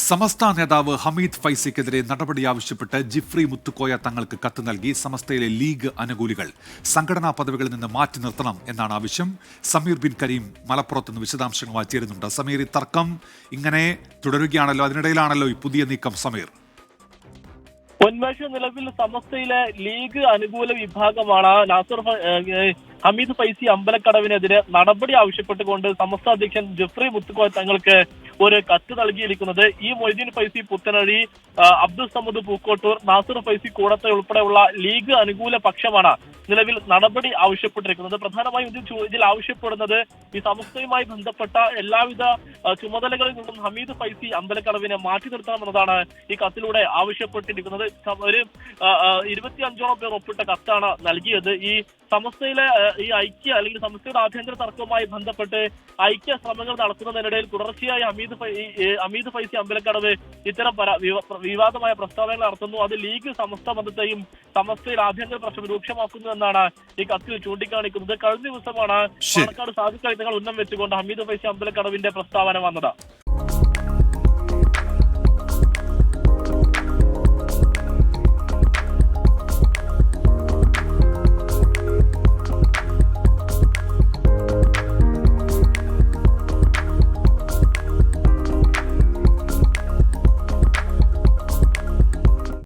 സമസ്ത നേതാവ് ഹമീദ് ഫൈസിക്കെതിരെ നടപടി ആവശ്യപ്പെട്ട് ജിഫ്രി മുത്തുക്കോയ തങ്ങൾക്ക് കത്ത് നൽകി സമസ്തയിലെ ലീഗ് അനുകൂലികൾ സംഘടനാ പദവികളിൽ നിന്ന് മാറ്റി നിർത്തണം എന്നാണ് ആവശ്യം. സമീർ ബിൻ കരീം മലപ്പുറത്ത് നിന്ന് വിശദാംശങ്ങളുമായി ചേരുന്നുണ്ട്. സമീർ, ഈ തർക്കം ഇങ്ങനെ തുടരുകയാണല്ലോ, അതിനിടയിലാണല്ലോ ഈ പുതിയ നീക്കം. സമീർ, നിലവിൽ സമസ്തയിലെ ലീഗ് അനുകൂല വിഭാഗമാണ് ഹമീദ് ഫൈസി അമ്പലക്കടവിനെതിരെ നടപടി ആവശ്യപ്പെട്ടുകൊണ്ട് സമസ്ത അധ്യക്ഷൻ ജിഫ്രി മുത്തുക്കോയ തങ്ങൾക്ക് ഒരു കത്ത് നൽകിയിരിക്കുന്നത്. ഈ മൊയ്തീൻ ഫൈസി പുത്തനഴി, അബ്ദുൾ സമദ് പൂക്കോട്ടൂർ, നാസിർ ഫൈസി കൂടത്തെ ഉൾപ്പെടെയുള്ള ലീഗ് അനുകൂല പക്ഷമാണ് നിലവിൽ നടപടി ആവശ്യപ്പെട്ടിരിക്കുന്നത്. പ്രധാനമായും ഇതിൽ ആവശ്യപ്പെടുന്നത് ഈ സമസ്തയുമായി ബന്ധപ്പെട്ട എല്ലാവിധ ചുമതലകളിൽ നിന്നും ഹമീദ് ഫൈസി അമ്പലക്കടവിനെ മാറ്റി നിർത്തണമെന്നതാണ് ഈ കത്തിലൂടെ ആവശ്യപ്പെട്ടിരിക്കുന്നത്. ഒരു 25ഓളം പേർ ഒപ്പിട്ട കത്താണ് നൽകിയത്. ഈ സമസ്തയിലെ ഈ ഐക്യ അല്ലെങ്കിൽ സമസ്തയുടെ ആഭ്യന്തര തർക്കവുമായി ബന്ധപ്പെട്ട് ഐക്യ ശ്രമങ്ങൾ നടത്തുന്നതിനിടയിൽ തുടർച്ചയായി ഹമീദ് ഫൈസി അമ്പലക്കടവ് ഇത്തരം വിവാദമായ പ്രസ്താവനകൾ നടത്തുന്നു. അത് ലീഗ് സമസ്ത ബന്ധത്തെയും സമസ്തയിൽ ആഭ്യന്തര പ്രശ്നം രൂക്ഷമാക്കുന്നു എന്നാണ് ഈ കത്തിൽ ചൂണ്ടിക്കാണിക്കുന്നത്. കഴിഞ്ഞ ദിവസമാണ് പാലക്കാട് സാധുക്കൾ ഉന്നം വെച്ചുകൊണ്ട് ഹമീദ് ഫൈസി അമ്പലക്കടവിന്റെ പ്രസ്താവന വന്നത്.